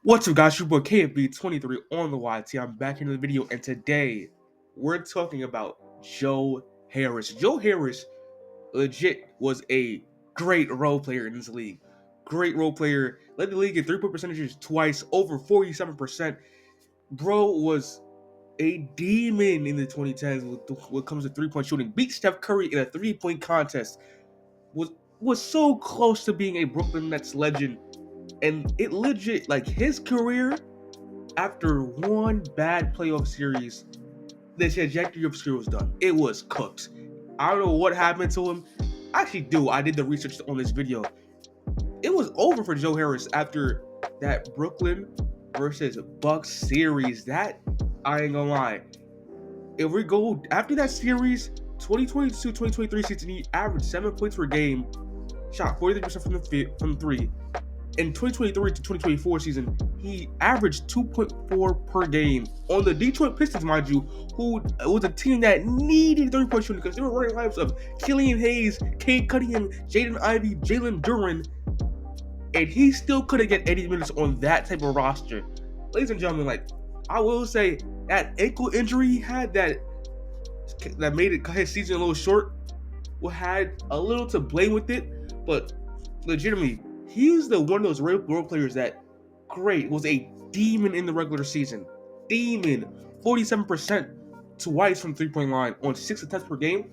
What's up, guys? Your boy KFB23 on the YT. I'm back into the video, and today we're talking about Joe Harris. Joe Harris legit was a great role player in this league. Great role player. Led the league in three-point percentages twice, over 47%. Bro was a demon in the 2010s when it comes to three-point shooting. Beat Steph Curry in a three-point contest. Was so close to being a Brooklyn Nets legend. And it legit, like, his career after one bad playoff series, the trajectory of his career was done. It was cooked. I don't know what happened to him. I actually do. I did the research on this video. It was over for Joe Harris after that Brooklyn versus Bucks series. That, I ain't gonna lie. If we go after that series, 2022-2023 season, he averaged 7 points per game, shot 43% from three. In 2023 to 2024 season, he averaged 2.4 per game on the Detroit Pistons, mind you, who was a team that needed three-point shooting because they were running lineups of Killian Hayes, Cade Cunningham, Jaden Ivey, Jalen Duren, and he still couldn't get 80 minutes on that type of roster. Ladies and gentlemen, like, I will say that ankle injury he had that made his season a little short had a little to blame with it, but legitimately, he's one of those role players that was a demon in the regular season. Demon. 47% twice from three-point line on 6 attempts per game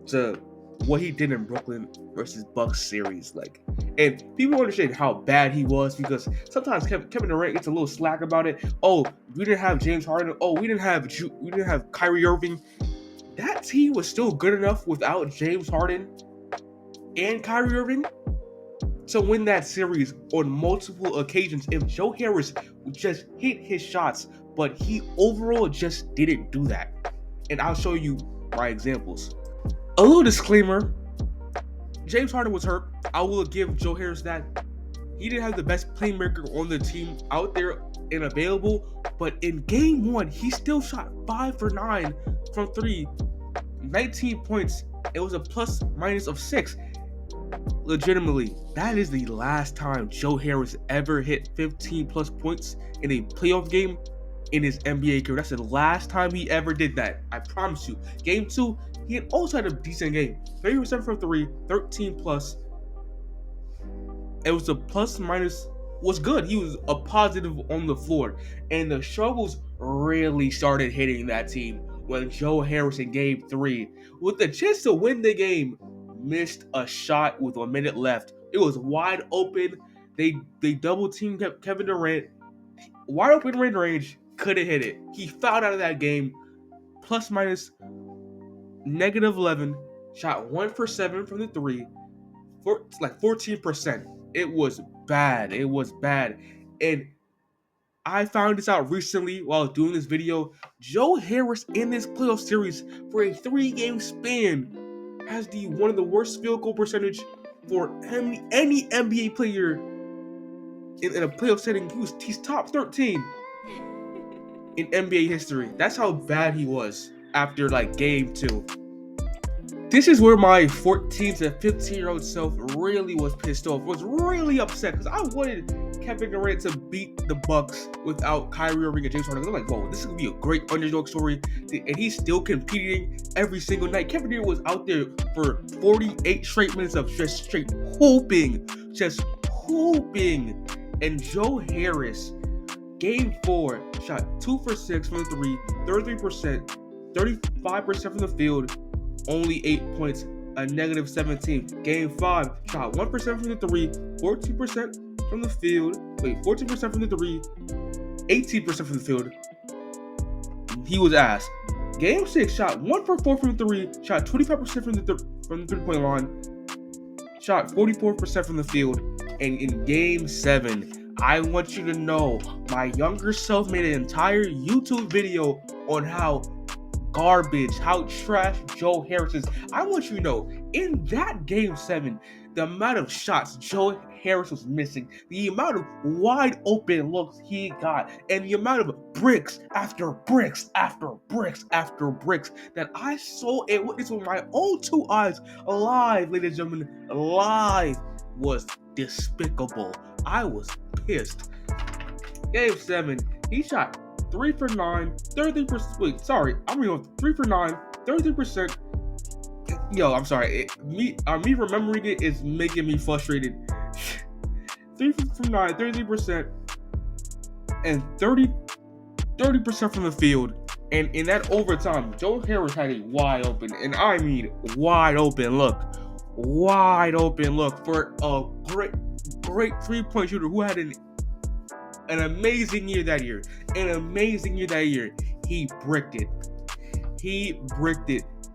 to what he did in Brooklyn versus Bucks series. And people understand how bad he was because sometimes Kevin Durant gets a little slack about it. Oh, we didn't have James Harden. Oh, we didn't have Kyrie Irving. That team was still good enough without James Harden and Kyrie Irving to win that series on multiple occasions if Joe Harris just hit his shots, but he overall just didn't do that. And I'll show you my examples. A little disclaimer, James Harden was hurt. I will give Joe Harris that. He didn't have the best playmaker on the team out there and available, but in game one, he still shot 5 for 9 from 3, 19 points. It was a plus minus of 6. Legitimately, that is the last time Joe Harris ever hit 15 plus points in a playoff game in his NBA career. That's the last time he ever did that. I promise you. Game 2, he also had a decent game. 30% from 3, 13 plus. It was a plus minus was good. He was a positive on the floor. And the struggles really started hitting that team when Joe Harris in game 3, with the chance to win the game, missed a shot with 1 minute left. It was wide open. They double teamed Kevin Durant. Wide open mid-range, couldn't hit it. He fouled out of that game. Plus minus -11. Shot 1 for 7 from the 3. Like 14%. It was bad. It was bad. And I found this out recently while doing this video. Joe Harris in this playoff series for a 3-game span has one of the worst field goal percentage for any NBA player in a playoff setting. He's top 13 in NBA history. That's how bad he was after game 2. This is where my 14 to 15-year-old self really was pissed off, was really upset because I wanted Kevin Durant to beat the Bucks without Kyrie Irving and James Harden. I'm like, whoa, this is going to be a great underdog story. And he's still competing every single night. Kevin Durant was out there for 48 straight minutes of just straight hooping. And Joe Harris, game 4, shot 2 for 6 from the 3, 33%, 35% from the field, only 8 points, a -17. Game 5, shot 1% from the 3, 14% from the field. 14% from the 3, 18% from the field. He was ass. Game 6, shot 1 for 4 from the 3, shot 25% from the three-point line, shot 44% from the field. And in Game 7, I want you to know, my younger self made an entire YouTube video on how garbage, how trash Joe Harris is. I want you to know, in that Game 7, the amount of shots Joe Harris was missing, the amount of wide open looks he got, and the amount of bricks after bricks after bricks after bricks that I saw and witnessed with my own 2 eyes live, ladies and gentlemen, live, was despicable. I was pissed. Game 7, he shot 3 for 9, 33%. Wait, sorry, I'm reading 3 for 9, 33%. Yo, I'm sorry. Me remembering it is making me frustrated. 3 from 9, 33%, and 30% from the field. And in that overtime, Joe Harris had a wide open, and I mean wide open look for a great 3-point shooter who had an amazing year that year. He bricked it.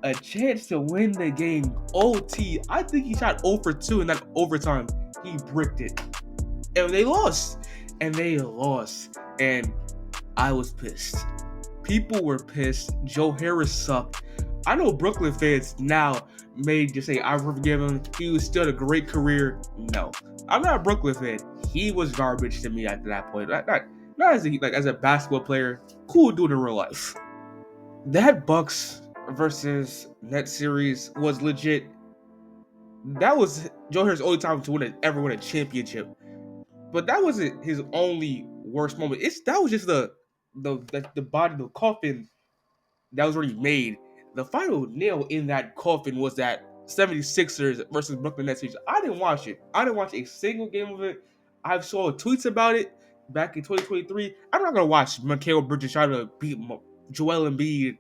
A chance to win the game. OT. I think he shot 0 for 2 in that overtime. He bricked it. And they lost. And I was pissed. People were pissed. Joe Harris sucked. I know Brooklyn fans now may just say, I forgive him. He was still a great career. No. I'm not a Brooklyn fan. He was garbage to me at that point. Not as a basketball player. Cool dude in real life. That Bucks versus Nets series was legit. That was Joe Harris' only time to ever win a championship. But that wasn't his only worst moment. That was just the body, the coffin that was already made. The final nail in that coffin was that 76ers versus Brooklyn Nets series. I didn't watch it. I didn't watch a single game of it. I saw tweets about it back in 2023. I'm not gonna watch Mikal Bridges try to beat Joel Embiid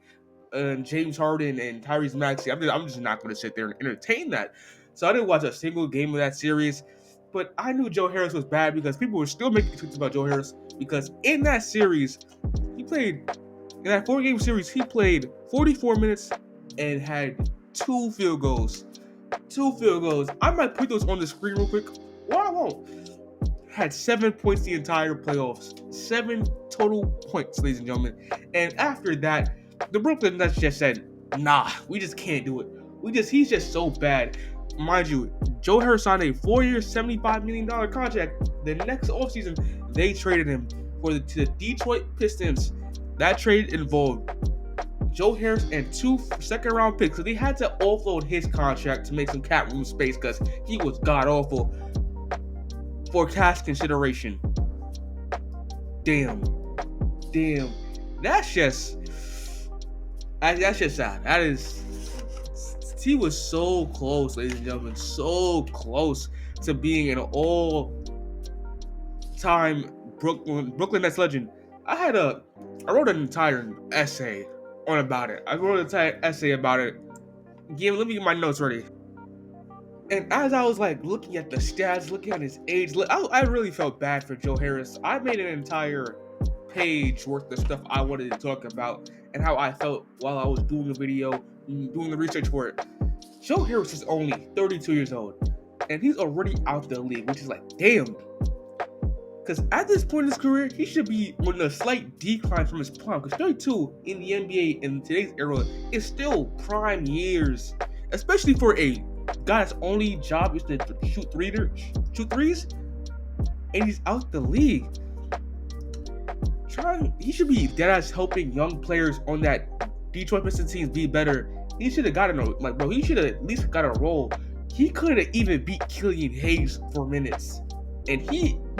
and James Harden and Tyrese Maxey. I'm just not gonna sit there and entertain that. So I didn't watch a single game of that series. But I knew Joe Harris was bad because people were still making tweets about Joe Harris because in that series, in that 4-game series, he played 44 minutes and had 2 field goals. I might put those on the screen real quick. Or I won't. Had 7 points the entire playoffs. 7 total points, ladies and gentlemen. And after that, the Brooklyn Nets just said, nah, we just can't do it. He's just so bad. Mind you, Joe Harris signed a 4-year, $75 million contract. The next offseason, they traded him to the Detroit Pistons. That trade involved Joe Harris and 2 second-round picks. So they had to offload his contract to make some cap room space because he was god-awful for cash consideration. Damn. That's just sad. He was so close, ladies and gentlemen, so close to being an all-time Brooklyn Nets legend. I wrote an entire essay about it. Let me get my notes ready. And as I was looking at the stats, looking at his age, I really felt bad for Joe Harris. I made an entire page worth of stuff I wanted to talk about and how I felt while I was doing the video, doing the research for it. Joe Harris is only 32 years old, and he's already out the league, which is damn. Because at this point in his career, he should be on a slight decline from his prime. Because 32 in the NBA in today's era is still prime years, especially for a guy that's only job is to shoot threes, and he's out the league. He should be deadass helping young players on that Detroit Pistons teams be better. He should have gotten he should have at least got a role. He couldn't have even beat Killian Hayes for minutes. And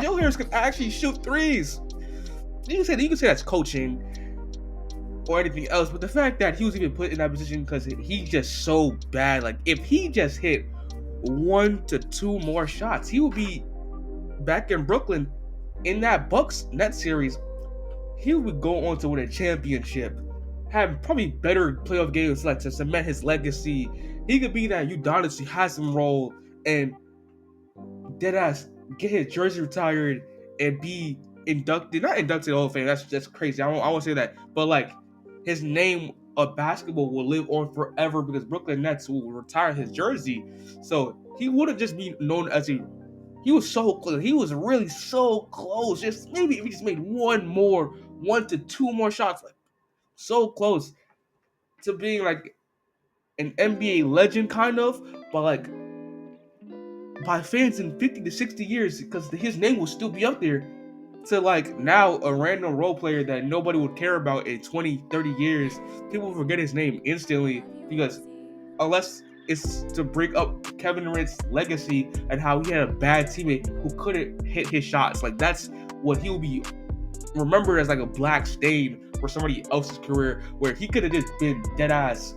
Joe Harris could actually shoot threes. You can say that's coaching or anything else, but the fact that he was even put in that position because he's just so bad. If he just hit 1 to 2 more shots, he would be back in Brooklyn in that Bucks Nets series. He would go on to win a championship, have probably better playoff games to cement his legacy. He could be that Udonis Haslem role and deadass get his jersey retired and be not inducted to the Hall of Fame. That's crazy. I won't say that, but his name of basketball will live on forever because Brooklyn Nets will retire his jersey. So he wouldn't just be known as he was so close. He was really so close. Just maybe if he just made 1 to 2 more shots, so close to being an NBA legend kind of, but by fans in 50 to 60 years because his name will still be up there, to now a random role player that nobody would care about in 20, 30 years. People will forget his name instantly because unless it's to break up Kevin Durant's legacy and how he had a bad teammate who couldn't hit his shots. That's what he'll be remembered as like a black stain for somebody else's career, where he could have just been dead ass.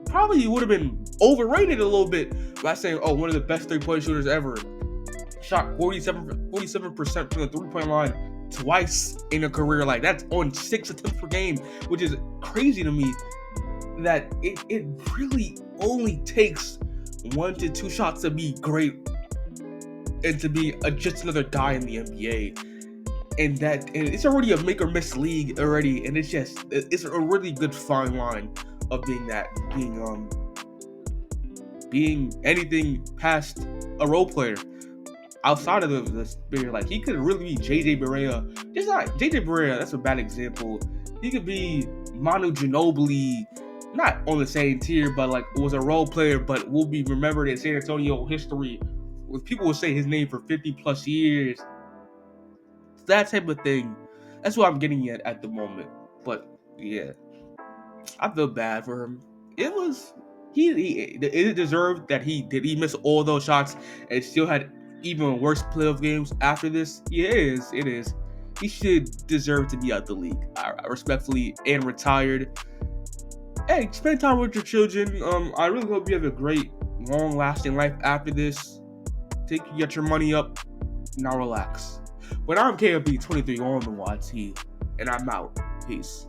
Probably would have been overrated a little bit by saying, oh, one of the best 3-point shooters ever. Shot 47% from the 3-point line twice in a career. Like, that's on 6 attempts per game, which is crazy to me, that it really only takes 1 to 2 shots to be great and to be just another guy in the NBA. And it's already a make or miss league already, and it's a really good fine line of being anything past a role player outside of the spirit. Like, he could really be JJ Barea. Just not JJ Barea, that's a bad example. He could be Manu Ginobili, not on the same tier, but like was a role player, but will be remembered in San Antonio history. People will say his name for 50 plus years. That type of thing. That's what I'm getting at the moment. But yeah, I feel bad for him. It was it deserved that he miss all those shots and still had even worse playoff games after this. Yeah, it is. He should deserve to be out the league, respectfully, and retired. Hey, spend time with your children. I really hope you have a great, long-lasting life after this. Get your money up. Now relax. But I'm KLB23 on the YT, and I'm out. Peace.